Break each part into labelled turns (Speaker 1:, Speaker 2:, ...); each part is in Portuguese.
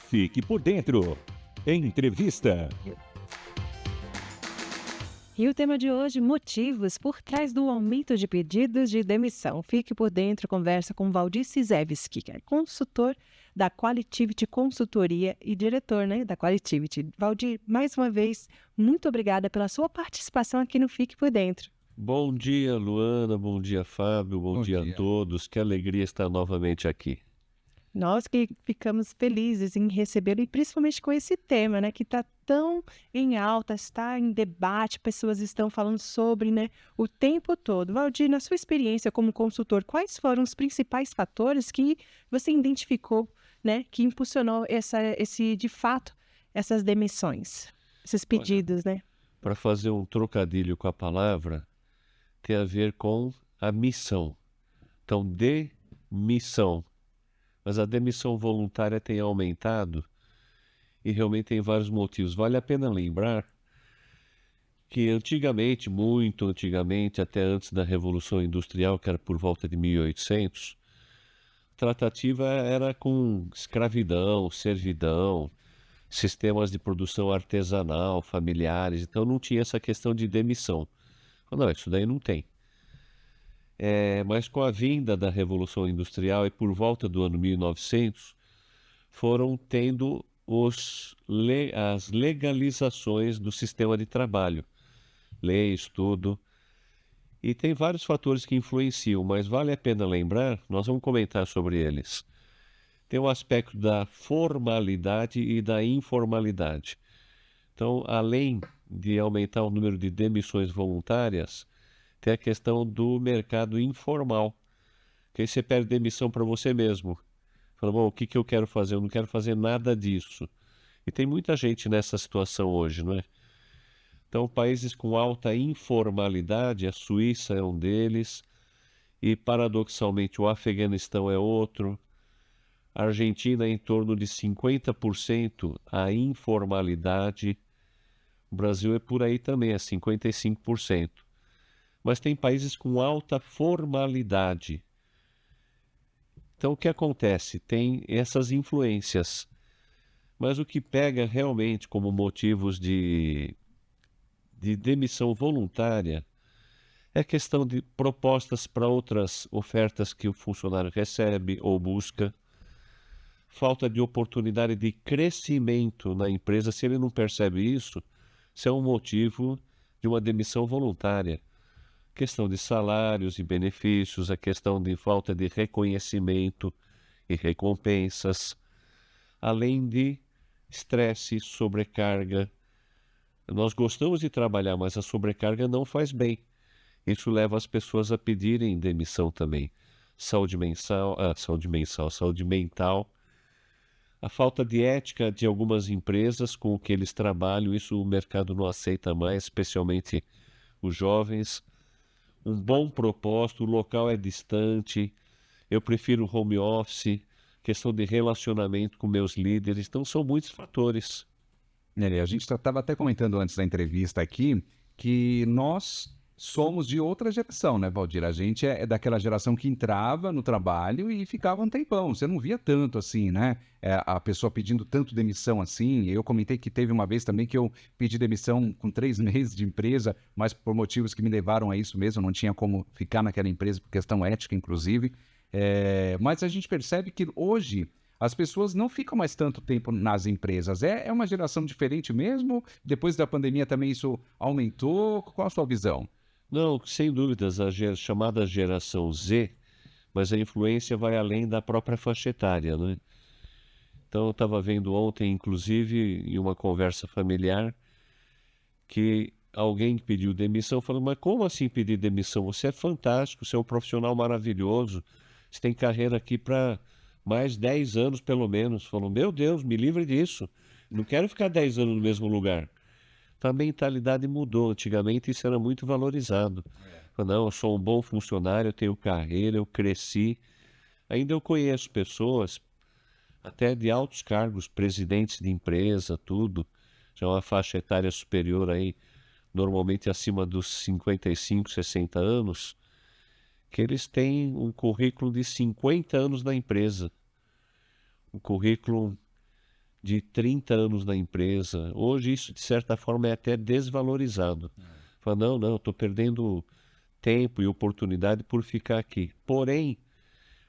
Speaker 1: Fique por dentro. Entrevista.
Speaker 2: E o tema de hoje, motivos por trás do aumento de pedidos de demissão. Fique por dentro, conversa com Valdir Cizewski, que é consultor da Qualitivity Consultoria e diretor, da Qualitivity. Valdir, mais uma vez, muito obrigada pela sua participação aqui no Fique por Dentro.
Speaker 3: Bom dia, Luana, bom dia, Fábio, bom dia a todos. Que alegria estar novamente aqui.
Speaker 2: Nós que ficamos felizes em recebê-lo, e principalmente com esse tema, que está tão em alta, está em debate, pessoas estão falando sobre, o tempo todo. Valdir, na sua experiência como consultor, quais foram os principais fatores que você identificou, que impulsionou de fato, essas demissões, esses pedidos,
Speaker 3: Para fazer um trocadilho com a palavra, tem a ver com a missão. Então, demissão. Mas a demissão voluntária tem aumentado e realmente tem vários motivos. Vale a pena lembrar que antigamente, muito antigamente, até antes da Revolução Industrial, que era por volta de 1800, a tratativa era com escravidão, servidão, sistemas de produção artesanal, familiares. Então não tinha essa questão de demissão. Não, isso daí não tem. Mas com a vinda da Revolução Industrial e por volta do ano 1900, foram tendo as legalizações do sistema de trabalho, leis, tudo. E tem vários fatores que influenciam, mas vale a pena lembrar, nós vamos comentar sobre eles. Tem o aspecto da formalidade e da informalidade. Então, além de aumentar o número de demissões voluntárias, tem a questão do mercado informal, que aí você pede demissão para você mesmo. Fala, bom, o que eu quero fazer? Eu não quero fazer nada disso. E tem muita gente nessa situação hoje, não é? Então, países com alta informalidade, a Suíça é um deles, e paradoxalmente o Afeganistão é outro. A Argentina é em torno de 50% a informalidade. O Brasil é por aí também, é 55%. Mas tem países com alta formalidade. Então, o que acontece? Tem essas influências. Mas o que pega realmente como motivos de demissão voluntária é questão de propostas para outras ofertas que o funcionário recebe ou busca, falta de oportunidade de crescimento na empresa. Se ele não percebe isso é um motivo de uma demissão voluntária. Questão de salários e benefícios, a questão de falta de reconhecimento e recompensas, além de estresse, sobrecarga. Nós gostamos de trabalhar, mas a sobrecarga não faz bem. Isso leva as pessoas a pedirem demissão também. Saúde mental, a falta de ética de algumas empresas com o que eles trabalham, isso o mercado não aceita mais, especialmente os jovens. Um bom propósito, o local é distante, eu prefiro home office, questão de relacionamento com meus líderes, então são muitos fatores.
Speaker 4: A gente estava até comentando antes da entrevista aqui que nós somos de outra geração, né, Valdir? A gente é daquela geração que entrava no trabalho e ficava um tempão. Você não via tanto assim, né? A pessoa pedindo tanto demissão assim. Eu comentei que teve uma vez também que eu pedi demissão com 3 meses de empresa, mas por motivos que me levaram a isso mesmo. Eu não tinha como ficar naquela empresa por questão ética, inclusive. Mas a gente percebe que hoje as pessoas não ficam mais tanto tempo nas empresas. É uma geração diferente mesmo? Depois da pandemia também isso aumentou? Qual a sua visão?
Speaker 3: Não, sem dúvidas, a chamada geração Z, mas a influência vai além da própria faixa etária, né? Então eu estava vendo ontem, inclusive, em uma conversa familiar, que alguém pediu demissão, falou, mas como assim pedir demissão? Você é fantástico, você é um profissional maravilhoso, você tem carreira aqui para mais 10 anos pelo menos. Falou, meu Deus, me livre disso, não quero ficar 10 anos no mesmo lugar. Então a mentalidade mudou. Antigamente isso era muito valorizado. Não, eu sou um bom funcionário, eu tenho carreira, eu cresci. Ainda eu conheço pessoas, até de altos cargos, presidentes de empresa, tudo, já uma faixa etária superior aí, normalmente acima dos 55, 60 anos, que eles têm um currículo de 50 anos na empresa, um currículo de 30 anos na empresa. Hoje isso, de certa forma, é até desvalorizado. Fala, não, estou perdendo tempo e oportunidade por ficar aqui. Porém,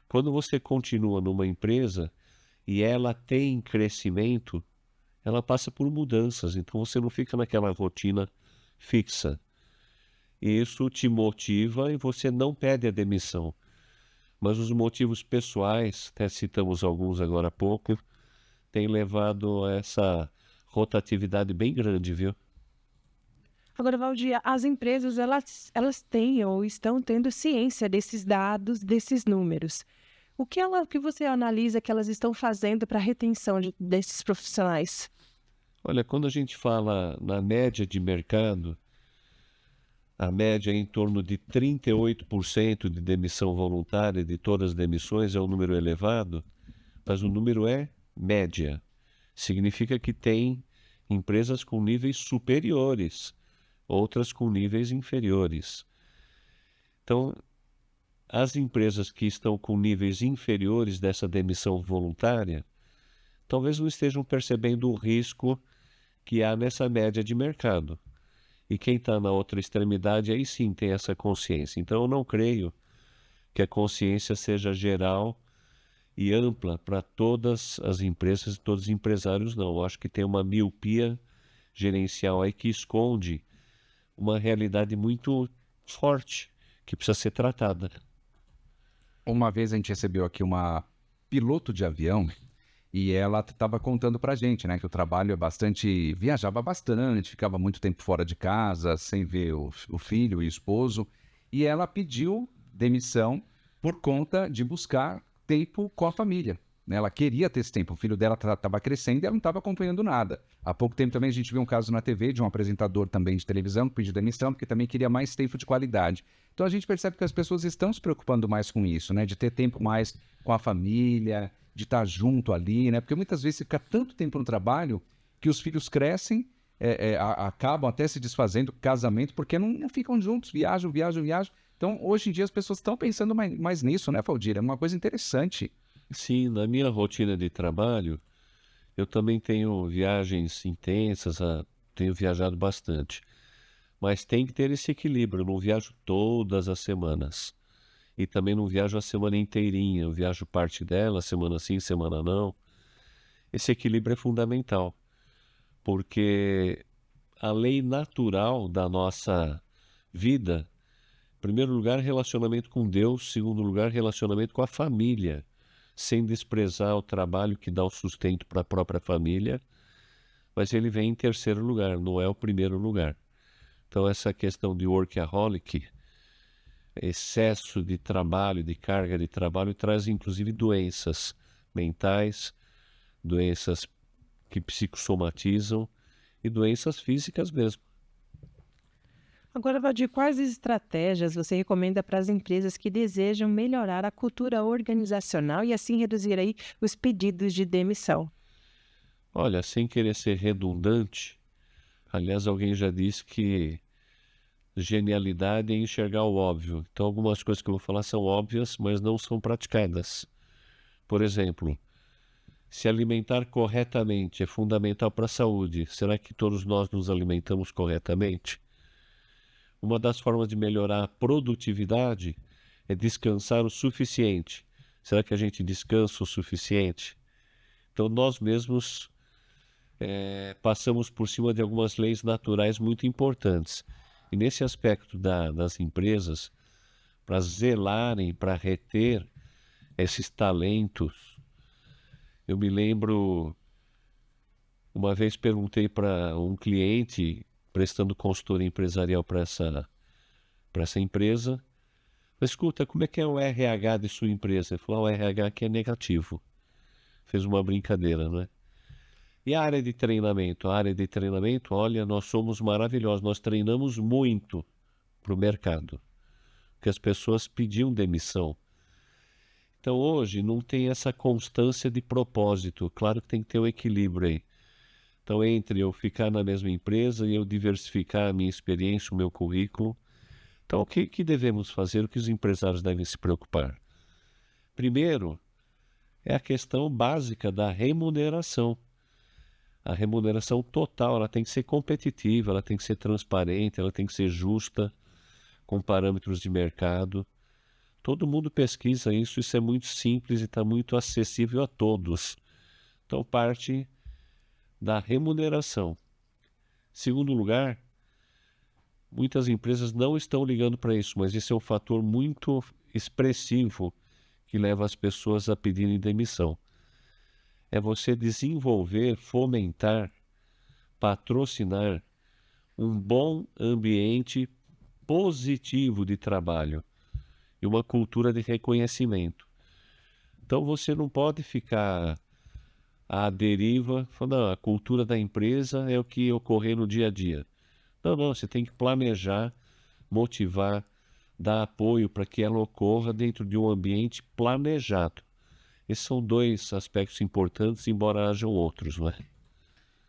Speaker 3: quando você continua numa empresa e ela tem crescimento, ela passa por mudanças, então você não fica naquela rotina fixa. Isso te motiva e você não pede a demissão. Mas os motivos pessoais, até citamos alguns agora há pouco, têm levado a essa rotatividade bem grande, viu?
Speaker 2: Agora, Valdir, as empresas, elas têm ou estão tendo ciência desses dados, desses números. O que você analisa que elas estão fazendo para a retenção desses profissionais?
Speaker 3: Olha, quando a gente fala na média de mercado, a média é em torno de 38% de demissão voluntária de todas as demissões, é um número elevado, mas o número é média. Significa que tem empresas com níveis superiores, outras com níveis inferiores. Então, as empresas que estão com níveis inferiores dessa demissão voluntária, talvez não estejam percebendo o risco que há nessa média de mercado. E quem está na outra extremidade, aí sim tem essa consciência. Então, eu não creio que a consciência seja geral e ampla para todas as empresas e todos os empresários, não. Eu acho que tem uma miopia gerencial aí que esconde uma realidade muito forte, que precisa ser tratada.
Speaker 4: Uma vez a gente recebeu aqui uma piloto de avião e ela estava contando pra gente, né, que o trabalho viajava bastante, ficava muito tempo fora de casa, sem ver o filho e o esposo, e ela pediu demissão por conta de buscar tempo com a família, né? Ela queria ter esse tempo, o filho dela estava crescendo e ela não estava acompanhando nada. Há pouco tempo também a gente viu um caso na TV de um apresentador também de televisão que pediu demissão porque também queria mais tempo de qualidade. Então a gente percebe que as pessoas estão se preocupando mais com isso, né? De ter tempo mais com a família, de estar junto ali, né? Porque muitas vezes fica tanto tempo no trabalho que os filhos crescem, acabam até se desfazendo do casamento porque não ficam juntos, viajam. Então, hoje em dia as pessoas estão pensando mais nisso, né, Valdir? É uma coisa interessante.
Speaker 3: Sim, na minha rotina de trabalho, eu também tenho viagens intensas, tenho viajado bastante. Mas tem que ter esse equilíbrio, eu não viajo todas as semanas. E também não viajo a semana inteirinha, eu viajo parte dela, semana sim, semana não. Esse equilíbrio é fundamental, porque a lei natural da nossa vida, em primeiro lugar, relacionamento com Deus, em segundo lugar, relacionamento com a família, sem desprezar o trabalho que dá o sustento para a própria família, mas ele vem em terceiro lugar, não é o primeiro lugar. Então essa questão de workaholic, excesso de trabalho, de carga de trabalho, traz inclusive doenças mentais, doenças que psicossomatizam e doenças físicas mesmo.
Speaker 2: Agora, Valdir, quais estratégias você recomenda para as empresas que desejam melhorar a cultura organizacional e assim reduzir aí os pedidos de demissão?
Speaker 3: Olha, sem querer ser redundante, aliás, alguém já disse que genialidade é enxergar o óbvio. Então, algumas coisas que eu vou falar são óbvias, mas não são praticadas. Por exemplo, se alimentar corretamente é fundamental para a saúde. Será que todos nós nos alimentamos corretamente? Uma das formas de melhorar a produtividade é descansar o suficiente. Será que a gente descansa o suficiente? Então, nós mesmos passamos por cima de algumas leis naturais muito importantes. E nesse aspecto das empresas, para zelarem, para reter esses talentos, eu me lembro, uma vez perguntei para um cliente, prestando consultoria empresarial para essa empresa, mas escuta, como é que é o RH de sua empresa? Ele falou, o RH aqui é negativo. Fez uma brincadeira, né? E a área de treinamento? A área de treinamento, olha, nós somos maravilhosos, nós treinamos muito para o mercado, porque as pessoas pediam demissão. Então hoje não tem essa constância de propósito, claro que tem que ter um equilíbrio aí. Então entre eu ficar na mesma empresa e eu diversificar a minha experiência, o meu currículo, Então, o que devemos fazer, o que os empresários devem se preocupar? Primeiro, é a questão básica da remuneração. A remuneração total, ela tem que ser competitiva, ela tem que ser transparente, ela tem que ser justa, com parâmetros de mercado. Todo mundo pesquisa isso é muito simples e está muito acessível a todos. Então, parte da remuneração. Segundo lugar, muitas empresas não estão ligando para isso, mas isso é um fator muito expressivo que leva as pessoas a pedirem demissão. É você desenvolver, fomentar, patrocinar um bom ambiente positivo de trabalho e uma cultura de reconhecimento. Então você não pode ficar à deriva, falando, não, a cultura da empresa é o que ocorrer no dia a dia. Não, você tem que planejar, motivar, dar apoio para que ela ocorra dentro de um ambiente planejado. Esses são dois aspectos importantes, embora hajam outros, não é?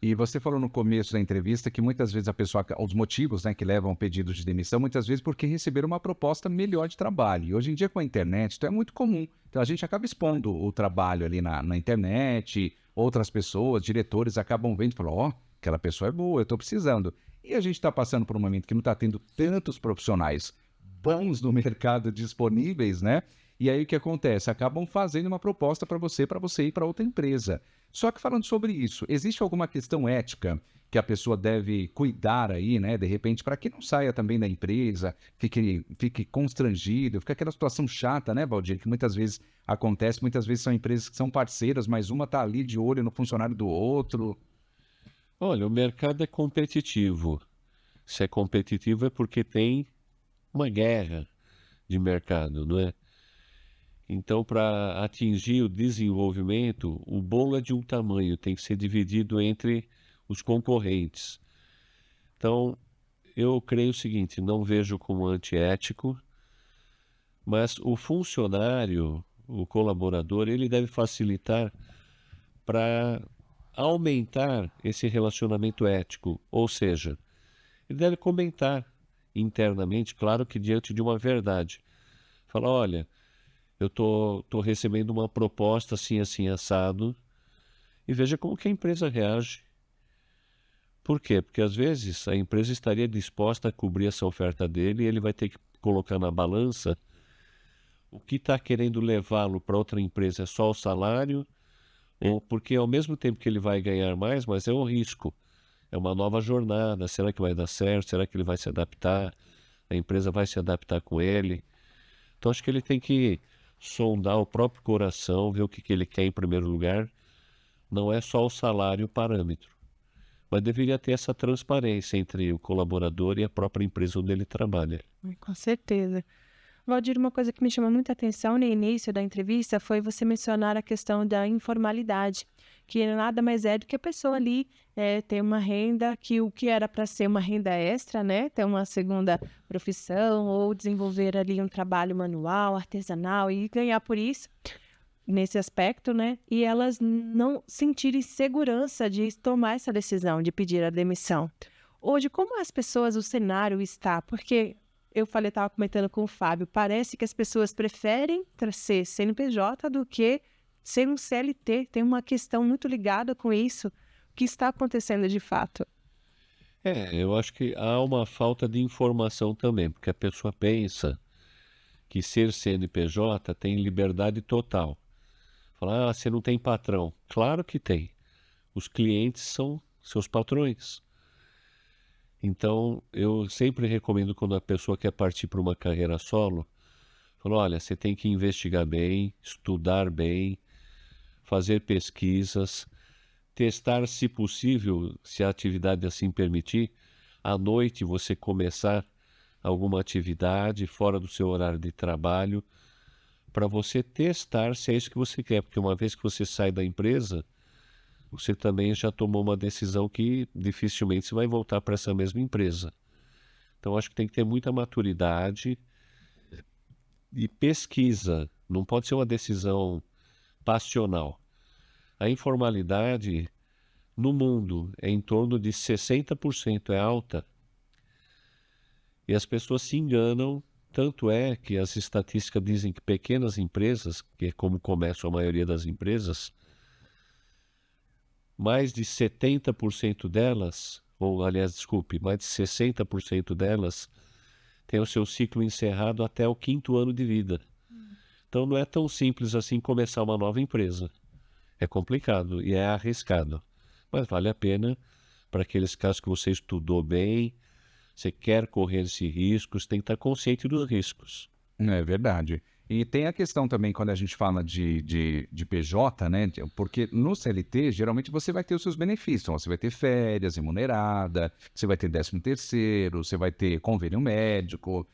Speaker 4: E você falou no começo da entrevista que muitas vezes a pessoa, os motivos, né, que levam ao pedido de demissão, muitas vezes porque receberam uma proposta melhor de trabalho. E hoje em dia com a internet, isso é muito comum. Então a gente acaba expondo o trabalho ali na internet, outras pessoas, diretores acabam vendo e falam, ó, aquela pessoa é boa, eu estou precisando. E a gente está passando por um momento que não está tendo tantos profissionais bons no mercado disponíveis, né? E aí o que acontece? Acabam fazendo uma proposta para você ir para outra empresa. Só que falando sobre isso, existe alguma questão ética que a pessoa deve cuidar aí, né? De repente, para que não saia também da empresa, fique constrangido, fica aquela situação chata, né, Valdir? Que muitas vezes acontece, muitas vezes são empresas que são parceiras, mas uma está ali de olho no funcionário do outro.
Speaker 3: Olha, o mercado é competitivo. Se é competitivo é porque tem uma guerra de mercado, não é? Então, para atingir o desenvolvimento, o bolo é de um tamanho, tem que ser dividido entre os concorrentes. Então, eu creio o seguinte, não vejo como antiético, mas o funcionário, o colaborador, ele deve facilitar para aumentar esse relacionamento ético, ou seja, ele deve comentar internamente, claro que diante de uma verdade. Falar, olha, eu tô recebendo uma proposta assim, assim, assado, e veja como que a empresa reage. Por quê? Porque às vezes a empresa estaria disposta a cobrir essa oferta dele e ele vai ter que colocar na balança o que está querendo levá-lo para outra empresa é só o salário, ou porque ao mesmo tempo que ele vai ganhar mais, mas é um risco. É uma nova jornada, será que vai dar certo? Será que ele vai se adaptar? A empresa vai se adaptar com ele? Então acho que ele tem que sondar o próprio coração, ver o que ele quer em primeiro lugar. Não é só o salário o parâmetro, mas deveria ter essa transparência entre o colaborador e a própria empresa onde ele trabalha.
Speaker 2: Com certeza. Valdir, uma coisa que me chamou muita atenção no início da entrevista foi você mencionar a questão da informalidade, que nada mais é do que a pessoa ali ter uma renda que o que era para ser uma renda extra, né? Ter uma segunda profissão ou desenvolver ali um trabalho manual, artesanal e ganhar por isso, nesse aspecto, né? E elas não sentirem segurança de tomar essa decisão, de pedir a demissão. Hoje, como as pessoas, o cenário está? Porque eu estava comentando com o Fábio, parece que as pessoas preferem ser CNPJ do que ser um CLT. Tem uma questão muito ligada com isso. O que está acontecendo de fato?
Speaker 3: Eu acho que há uma falta de informação também, porque a pessoa pensa que ser CNPJ tem liberdade total. Fala, você não tem patrão. Claro que tem. Os clientes são seus patrões. Então, eu sempre recomendo quando a pessoa quer partir para uma carreira solo, falo, olha, você tem que investigar bem, estudar bem, fazer pesquisas, testar, se possível, se a atividade assim permitir, à noite você começar alguma atividade fora do seu horário de trabalho, para você testar se é isso que você quer, porque uma vez que você sai da empresa, você também já tomou uma decisão que dificilmente você vai voltar para essa mesma empresa. Então, acho que tem que ter muita maturidade e pesquisa. Não pode ser uma decisão passional. A informalidade no mundo é em torno de 60%, é alta. E as pessoas se enganam, tanto é que as estatísticas dizem que pequenas empresas, que é como começa a maioria das empresas, mais de 70% delas, ou aliás, desculpe, mais de 60% delas têm o seu ciclo encerrado até o 5º ano de vida. Então não é tão simples assim começar uma nova empresa. É complicado e é arriscado, mas vale a pena para aqueles casos que você estudou bem, você quer correr esses riscos, tem que estar consciente dos riscos.
Speaker 4: É verdade. E tem a questão também, quando a gente fala de PJ, né? Porque no CLT, geralmente você vai ter os seus benefícios. Então, você vai ter férias remunerada, você vai ter 13º, você vai ter convênio médico,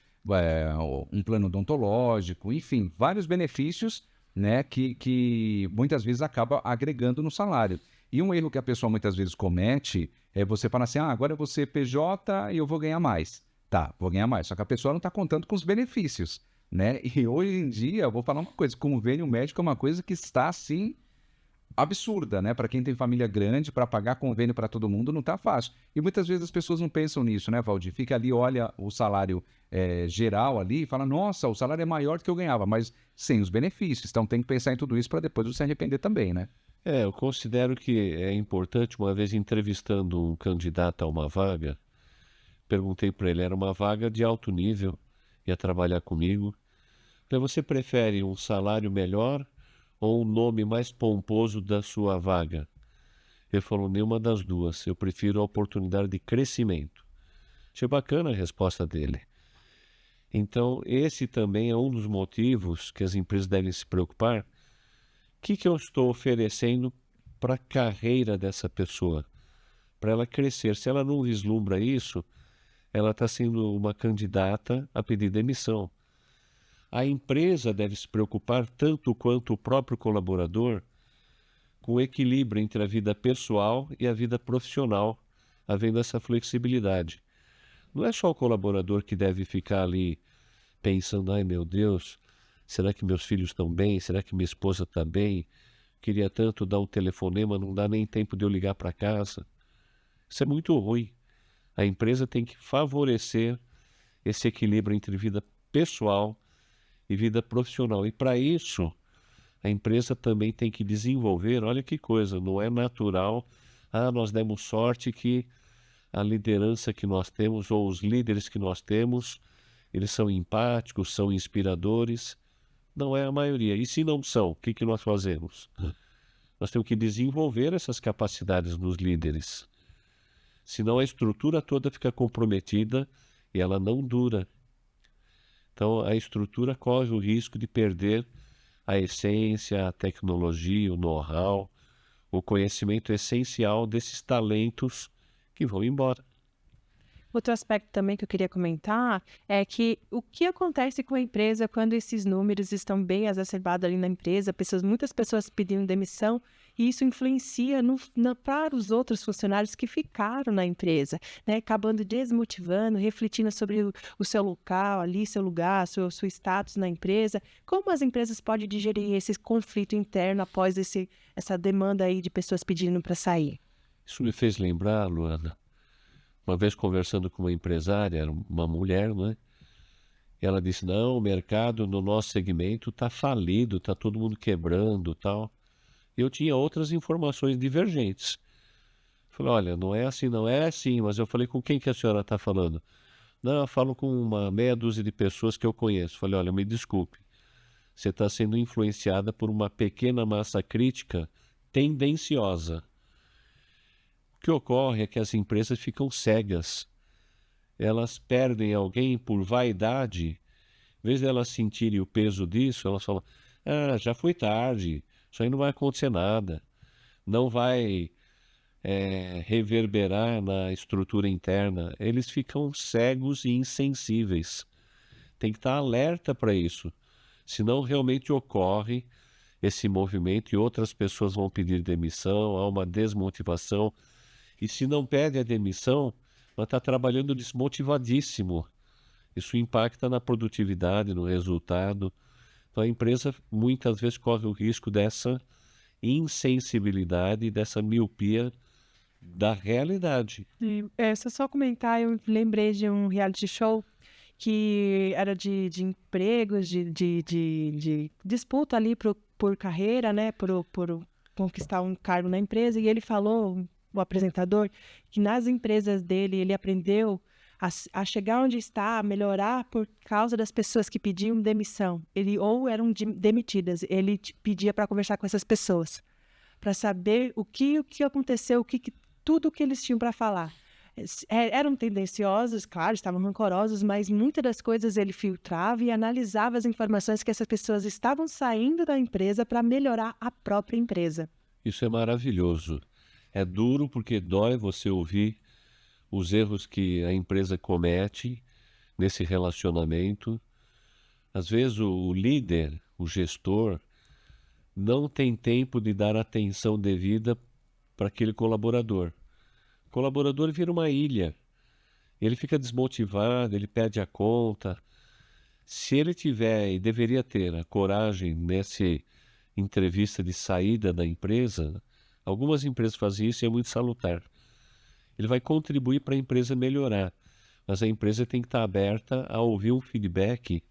Speaker 4: um plano odontológico, enfim, vários benefícios, né? Que muitas vezes acaba agregando no salário. E um erro que a pessoa muitas vezes comete é você falar assim, agora eu vou ser PJ e eu vou ganhar mais. Tá, vou ganhar mais. Só que a pessoa não está contando com os benefícios, né? E hoje em dia, eu vou falar uma coisa, convênio médico é uma coisa que está, assim, absurda, né? Para quem tem família grande, para pagar convênio para todo mundo, não está fácil. E muitas vezes as pessoas não pensam nisso, né, Valdir? Fica ali, olha o salário geral ali e fala, nossa, o salário é maior do que eu ganhava, mas sem os benefícios. Então tem que pensar em tudo isso para depois você se arrepender também, né?
Speaker 3: Eu considero que é importante, uma vez entrevistando um candidato a uma vaga, perguntei para ele, era uma vaga de alto nível, ia trabalhar comigo. Falei, você prefere um salário melhor ou um nome mais pomposo da sua vaga? Ele falou, nenhuma das duas, eu prefiro a oportunidade de crescimento. Achei bacana a resposta dele. Então, esse também é um dos motivos que as empresas devem se preocupar. O que eu estou oferecendo para a carreira dessa pessoa? Para ela crescer. Se ela não vislumbra isso, ela está sendo uma candidata a pedir demissão. A empresa deve se preocupar tanto quanto o próprio colaborador com o equilíbrio entre a vida pessoal e a vida profissional, havendo essa flexibilidade. Não é só o colaborador que deve ficar ali pensando, ai meu Deus, será que meus filhos estão bem? Será que minha esposa está bem? Queria tanto dar um telefonema, não dá nem tempo de eu ligar para casa. Isso é muito ruim. A empresa tem que favorecer esse equilíbrio entre vida pessoal e vida profissional. E para isso, a empresa também tem que desenvolver, olha que coisa, não é natural, nós demos sorte que a liderança que nós temos, ou os líderes que nós temos, eles são empáticos, são inspiradores. Não é a maioria. E se não são, o que nós fazemos? Nós temos que desenvolver essas capacidades nos líderes. Senão a estrutura toda fica comprometida e ela não dura. Então a estrutura corre o risco de perder a essência, a tecnologia, o know-how, o conhecimento essencial desses talentos que vão embora.
Speaker 2: Outro aspecto também que eu queria comentar é que o que acontece com a empresa quando esses números estão bem exacerbados ali na empresa, muitas pessoas pedindo demissão, e isso influencia para os outros funcionários que ficaram na empresa, né? Acabando desmotivando, refletindo sobre o seu local ali, seu lugar, seu status na empresa. Como as empresas podem digerir esse conflito interno após essa demanda aí de pessoas pedindo para sair?
Speaker 3: Isso me fez lembrar, Luana, uma vez conversando com uma empresária, era uma mulher, né? Ela disse, não, o mercado no nosso segmento está falido, está todo mundo quebrando, tal. Eu tinha outras informações divergentes. Falei, olha, não é assim, não é assim, mas eu falei, com quem que a senhora está falando? Não, eu falo com uma meia dúzia de pessoas que eu conheço. Falei, olha, me desculpe, você está sendo influenciada por uma pequena massa crítica tendenciosa. O que ocorre é que as empresas ficam cegas. Elas perdem alguém por vaidade. Em vez de elas sentirem o peso disso, elas falam, já foi tarde, isso aí não vai acontecer nada. Não vai reverberar na estrutura interna. Eles ficam cegos e insensíveis. Tem que estar alerta para isso. Senão realmente ocorre esse movimento e outras pessoas vão pedir demissão, há uma desmotivação. E se não pede a demissão, ela está trabalhando desmotivadíssimo. Isso impacta na produtividade, no resultado. Então a empresa muitas vezes corre o risco dessa insensibilidade, dessa miopia da realidade.
Speaker 2: Se eu só comentar, eu lembrei de um reality show que era de empregos, de disputa ali por carreira, né? Por conquistar um cargo na empresa. E ele falou, o apresentador, que nas empresas dele ele aprendeu a chegar onde está, a melhorar por causa das pessoas que pediam demissão. Ou eram demitidas. Ele pedia para conversar com essas pessoas, para saber o que aconteceu, tudo o que eles tinham para falar. Eram tendenciosos, claro, estavam rancorosos, mas muitas das coisas ele filtrava e analisava as informações que essas pessoas estavam saindo da empresa para melhorar a própria empresa.
Speaker 3: Isso é maravilhoso. É duro porque dói você ouvir os erros que a empresa comete nesse relacionamento. Às vezes o líder, o gestor, não tem tempo de dar atenção devida para aquele colaborador. O colaborador vira uma ilha. Ele fica desmotivado, ele perde a conta. Se ele tiver e deveria ter a coragem nessa entrevista de saída da empresa, algumas empresas fazem isso e é muito salutar. Ele vai contribuir para a empresa melhorar, mas a empresa tem que estar aberta a ouvir um feedback.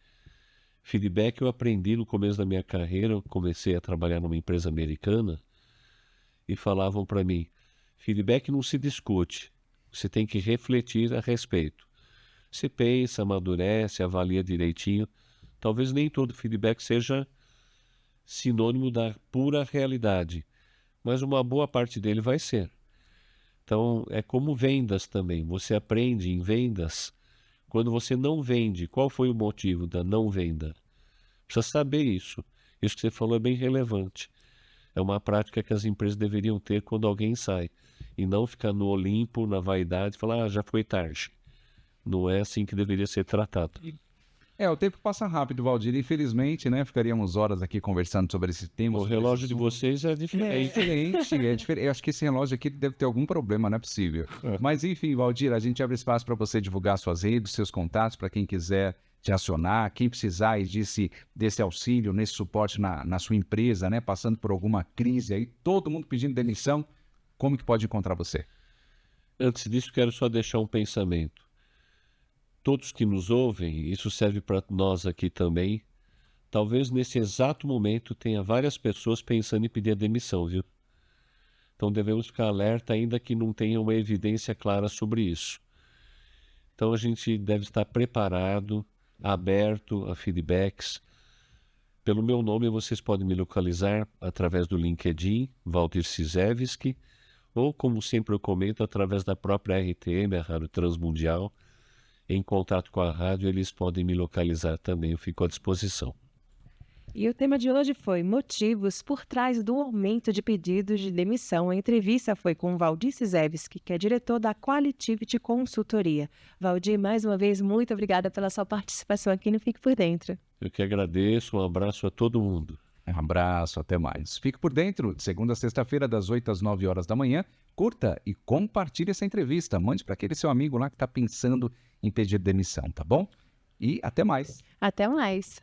Speaker 3: Feedback eu aprendi no começo da minha carreira, eu comecei a trabalhar numa empresa americana e falavam para mim, feedback não se discute, você tem que refletir a respeito. Você pensa, amadurece, avalia direitinho. Talvez nem todo feedback seja sinônimo da pura realidade, mas uma boa parte dele vai ser. Então, é como vendas também. Você aprende em vendas. Quando você não vende, qual foi o motivo da não venda? Precisa saber isso. Isso que você falou é bem relevante. É uma prática que as empresas deveriam ter quando alguém sai. E não ficar no Olimpo, na vaidade, e falar, já foi tarde. Não é assim que deveria ser tratado.
Speaker 4: O tempo passa rápido, Valdir. Infelizmente, né? Ficaríamos horas aqui conversando sobre esse tema.
Speaker 3: O relógio de vocês é
Speaker 4: É
Speaker 3: diferente.
Speaker 4: diferente, é diferente. Eu acho que esse relógio aqui deve ter algum problema, não é possível. Mas enfim, Valdir, a gente abre espaço para você divulgar suas redes, seus contatos, para quem quiser te acionar, quem precisar e desse auxílio, nesse suporte na sua empresa, né? Passando por alguma crise aí, todo mundo pedindo demissão, como que pode encontrar você?
Speaker 3: Antes disso, quero só deixar um pensamento. Todos que nos ouvem, isso serve para nós aqui também, talvez nesse exato momento tenha várias pessoas pensando em pedir a demissão, viu? Então devemos ficar alerta ainda que não tenha uma evidência clara sobre isso. Então a gente deve estar preparado, aberto a feedbacks. Pelo meu nome vocês podem me localizar através do LinkedIn, Valdir Cizewski, ou como sempre eu comento, através da própria RTM, a Rádio Transmundial. Em contato com a rádio, eles podem me localizar também, eu fico à disposição.
Speaker 2: E o tema de hoje foi motivos por trás do aumento de pedidos de demissão. A entrevista foi com o Valdir Cizewski, que é diretor da Qualitivity Consultoria. Valdir, mais uma vez, muito obrigada pela sua participação aqui no Fique por Dentro.
Speaker 3: Eu que agradeço, um abraço a todo mundo.
Speaker 4: Um abraço, até mais. Fique por dentro, de segunda a sexta-feira, das 8 às 9 horas da manhã. Curta e compartilhe essa entrevista. Mande para aquele seu amigo lá que está pensando em pedir demissão, tá bom? E até mais.
Speaker 2: Até mais.